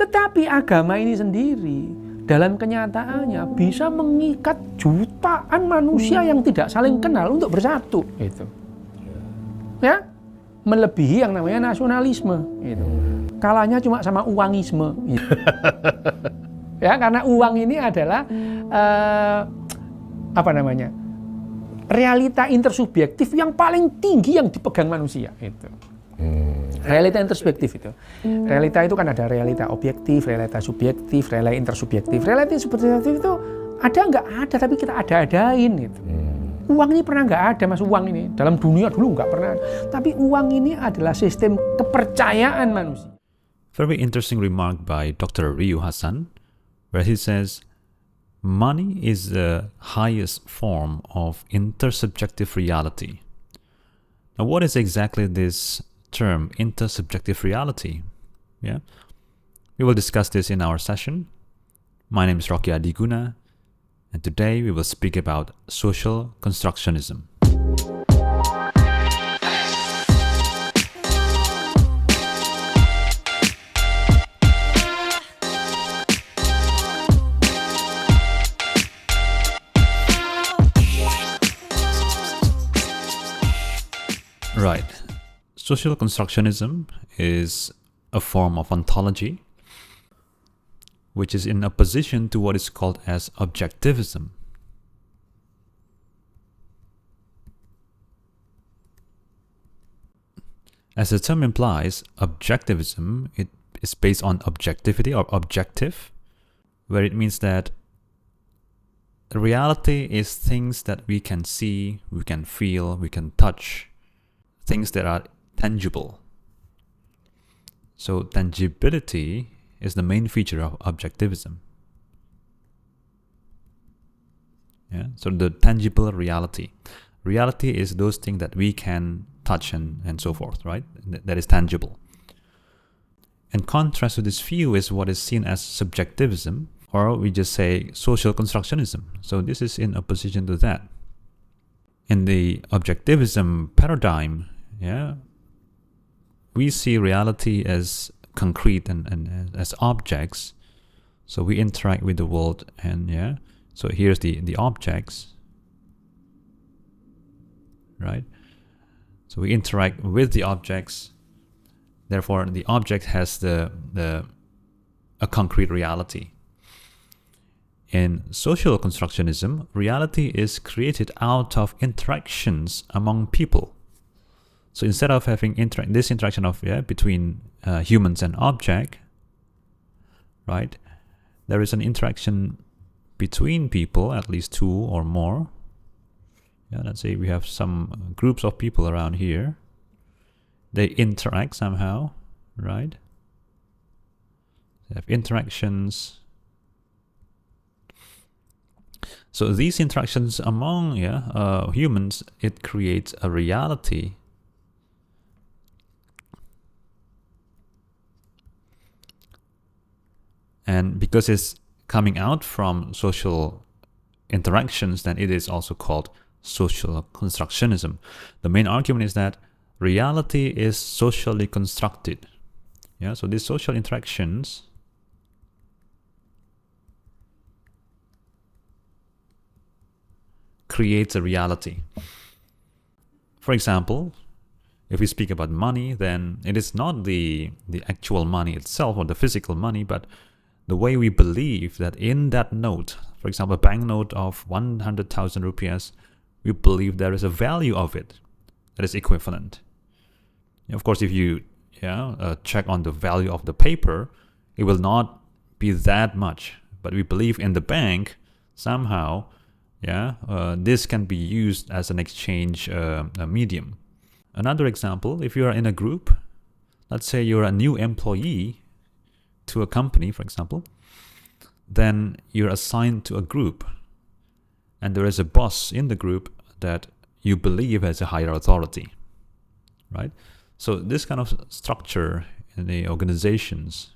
Tetapi agama ini sendiri dalam kenyataannya bisa mengikat jutaan manusia yang tidak saling kenal untuk bersatu, gitu. Ya, melebihi yang namanya nasionalisme, gitu. Kalahnya cuma sama uangisme, gitu. Ya, karena uang ini adalah realita intersubjektif yang paling tinggi yang dipegang manusia, itu. Realita intersubjektif itu. Realita itu kan ada realita objektif, realita subjektif, realita intersubjektif. Realita subjektif itu ada nggak ada, tapi kita ada-adain gitu. Uang ini pernah nggak ada, Mas, uang ini. Dalam dunia dulu nggak pernah. Tapi uang ini adalah sistem kepercayaan manusia. Very interesting remark by Dr. Ryu Hassan, where he says, money is the highest form of intersubjective reality. Now, what is exactly this term intersubjective reality? Yeah, we will discuss this in our session. My name is Rocky Adiguna, and today we will speak about social constructionism. Right. Social constructionism is a form of ontology which is in opposition to what is called as objectivism. As the term implies, objectivism, it is based on objectivity or objective, where it means that reality is things that we can see, we can feel, we can touch, things that are tangible. So tangibility is the main feature of objectivism. Yeah. So the tangible reality. Reality is those things that we can touch and so forth, right? That is tangible. In contrast to this view is what is seen as subjectivism, or we just say social constructionism. So this is in opposition to that. In the objectivism paradigm, yeah, we see reality as concrete and as objects. So we interact with the world, and yeah, so here's the objects, right? So we interact with the objects, therefore the object has a concrete reality. In social constructionism, reality is created out of interactions among people. So instead of having this interaction of between humans and object, right, there is an interaction between people, at least two or more. Yeah, let's say we have some groups of people around here. They interact somehow, right? They have interactions. So these interactions among humans, it creates a reality. And because it's coming out from social interactions, then it is also called social constructionism. The main argument is that reality is socially constructed. Yeah, so these social interactions creates a reality. For example, if we speak about money, then it is not the actual money itself or the physical money, but the way we believe that in that note, for example, a banknote of 100,000 rupees, we believe there is a value of it that is equivalent. Of course, if you check on the value of the paper, it will not be that much. But we believe in the bank, somehow, this can be used as an exchange medium. Another example, if you are in a group, let's say you're a new employee to a company, for example, then you're assigned to a group, and there is a boss in the group that you believe has a higher authority, right? So this kind of structure in the organizations,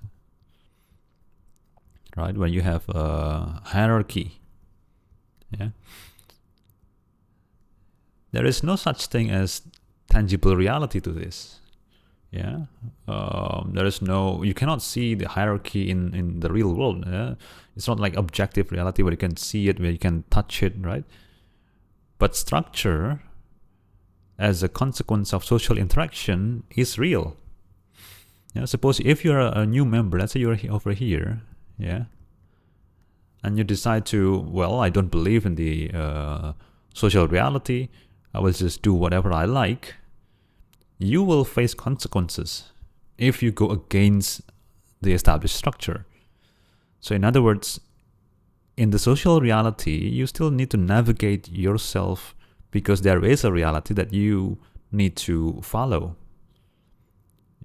right, when you have a hierarchy, there is no such thing as tangible reality to this. Yeah, there is no, you cannot see the hierarchy in the real world. Yeah? It's not like objective reality where you can see it, where you can touch it, right? But structure, as a consequence of social interaction, is real. Yeah, suppose if you're a new member, let's say you're over here, yeah, and you decide to, well, I don't believe in the social reality, I will just do whatever I like. You will face consequences if you go against the established structure. So in other words, in the social reality, you still need to navigate yourself because there is a reality that you need to follow.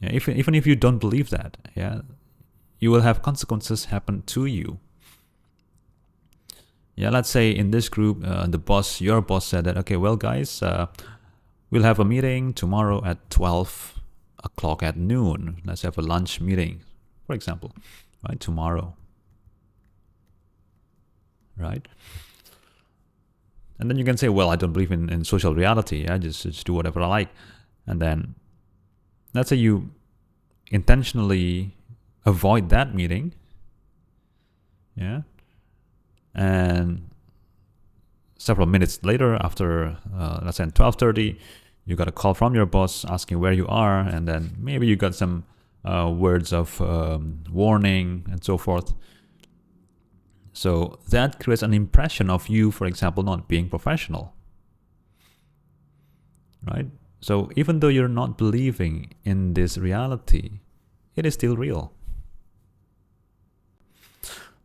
Yeah, even if you don't believe that, yeah, you will have consequences happen to you. Yeah, let's say in this group, your boss said that, okay, well, guys, we'll have a meeting tomorrow at 12 o'clock at noon. Let's have a lunch meeting, for example, right? Tomorrow, right? And then you can say, well, I don't believe in social reality. I just do whatever I like. And then let's say you intentionally avoid that meeting. Yeah. And several minutes later, after let's say 12:30, you got a call from your boss asking where you are, and then maybe you got some words of warning and so forth. So that creates an impression of you, for example, not being professional, right? So even though you're not believing in this reality, it is still real.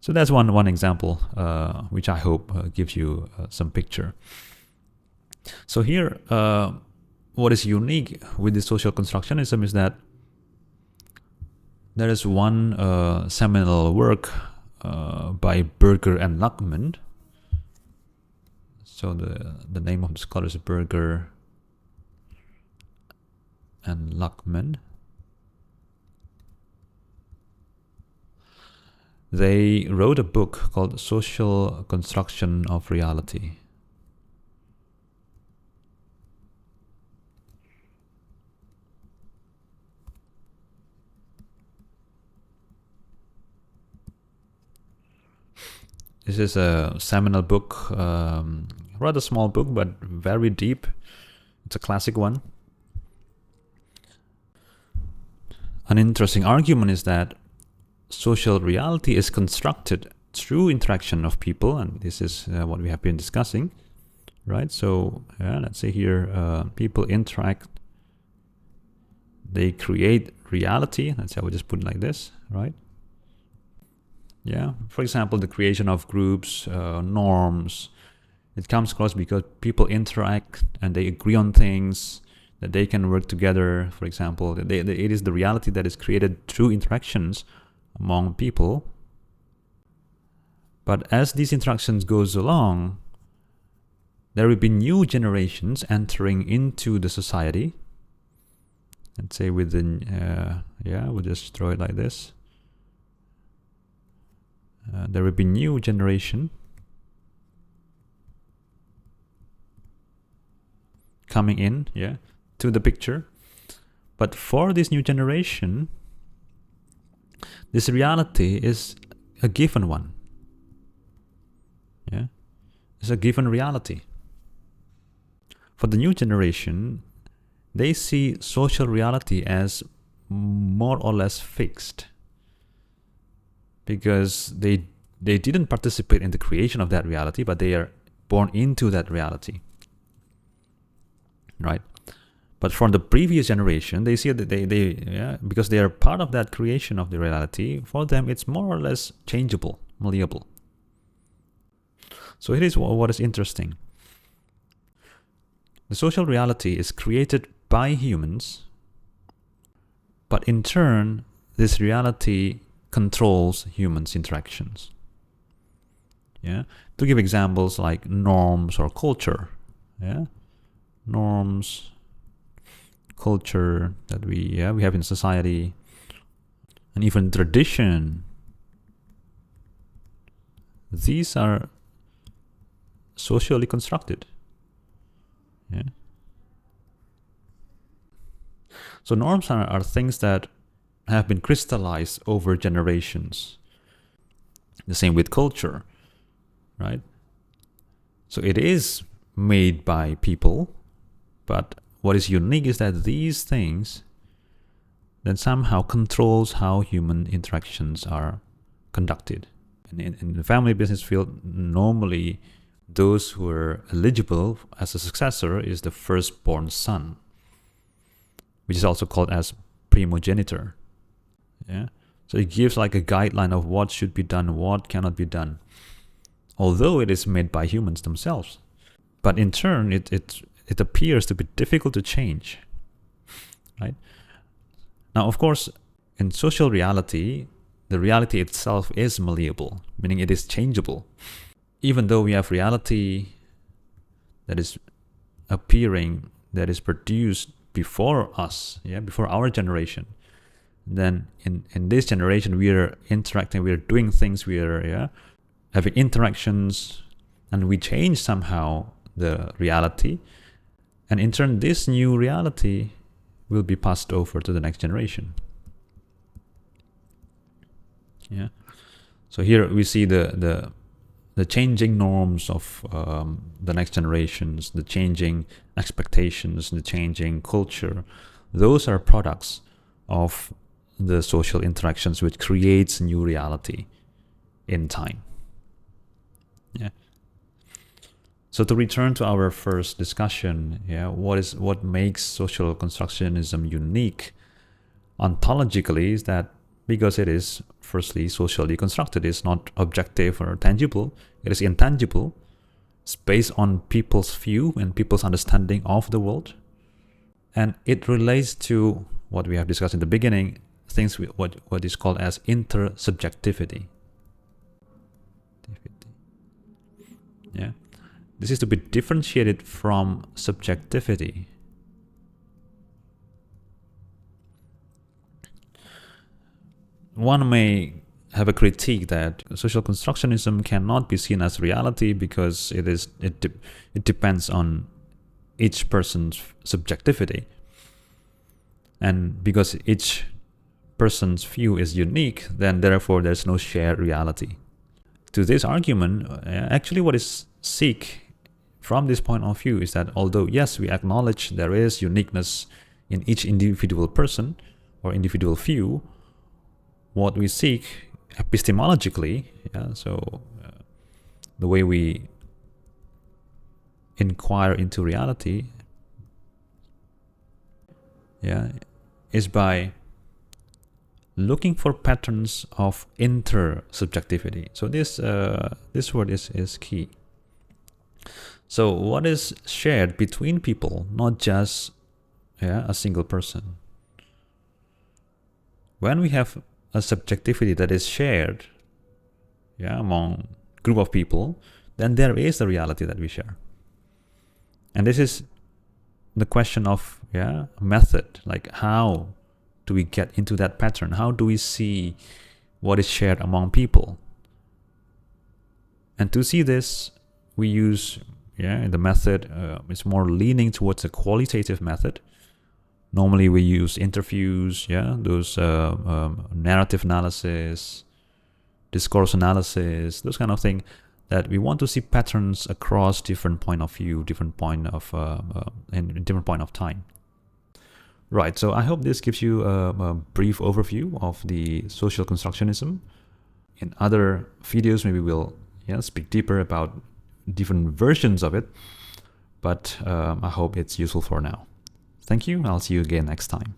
So that's one example, which I hope gives you some picture. So here, what is unique with the social constructionism is that there is one seminal work by Berger and Luckman. So the name of the scholar is Berger and Luckman. They wrote a book called Social Construction of Reality. This is a seminal book, rather small book, but very deep. It's a classic one. An interesting argument is that social reality is constructed through interaction of people, and this is what we have been discussing, right? So let's say here people interact, they create reality. Let's say I would just put it like this, right? Yeah, for example, the creation of groups, norms, it comes across because people interact and they agree on things, that they can work together. For example, it is the reality that is created through interactions among people. But as these interactions goes along, there will be new generations entering into the society. Let's say within, we'll just throw it like this. There will be new generation coming in, to the picture. But for this new generation, this reality is a given one. Yeah, it's a given reality. For the new generation, they see social reality as more or less fixed, because they didn't participate in the creation of that reality, but they are born into that reality, right? But for the previous generation, they see that because they are part of that creation of the reality, for them it's more or less changeable, malleable. So here is what is interesting. The social reality is created by humans, but in turn, this reality controls humans' interactions. Yeah, to give examples like norms or culture. Yeah, norms, culture that we have in society, and even tradition. These are socially constructed. Yeah. So norms are things that have been crystallized over generations. The same with culture, right? So it is made by people, but what is unique is that these things then somehow controls how human interactions are conducted. And in the family business field, normally those who are eligible as a successor is the firstborn son, which is also called as primogenitor. Yeah. So it gives like a guideline of what should be done, what cannot be done, although it is made by humans themselves. But in turn, it appears to be difficult to change, right? Now, of course, in social reality, the reality itself is malleable, meaning it is changeable. Even though we have reality that is appearing, that is produced before us, before our generation, then in this generation we are interacting, we are doing things, we are having interactions, and we change somehow the reality, and in turn this new reality will be passed over to the next generation. So here we see the changing norms of the next generations, the changing expectations, the changing culture. Those are products of the social interactions, which creates new reality in time. So to return to our first discussion, what makes social constructionism unique ontologically is that because it is firstly socially constructed, it's not objective or tangible, it is intangible. It's based on people's view and people's understanding of the world, and it relates to what we have discussed in the beginning, things what is called as intersubjectivity. This is to be differentiated from subjectivity. One may have a critique that social constructionism cannot be seen as reality because it depends on each person's subjectivity, and because each person's view is unique, then therefore there's no shared reality. To this argument, actually what is seek from this point of view is that although yes, we acknowledge there is uniqueness in each individual person or individual view, what we seek epistemologically, the way we inquire into reality, is by looking for patterns of intersubjectivity. So this word is key. So what is shared between people, not just a single person? When we have a subjectivity that is shared among group of people, then there is the reality that we share. And this is the question of method, like how do we get into that pattern? How do we see what is shared among people? And to see this, we use the method is more leaning towards a qualitative method. Normally we use interviews, those narrative analysis, discourse analysis, those kind of thing, that we want to see patterns across different point of view, different point of time. Right, so I hope this gives you a brief overview of the social constructionism. In other videos, maybe we'll speak deeper about different versions of it, but I hope it's useful for now. Thank you. I'll see you again next time.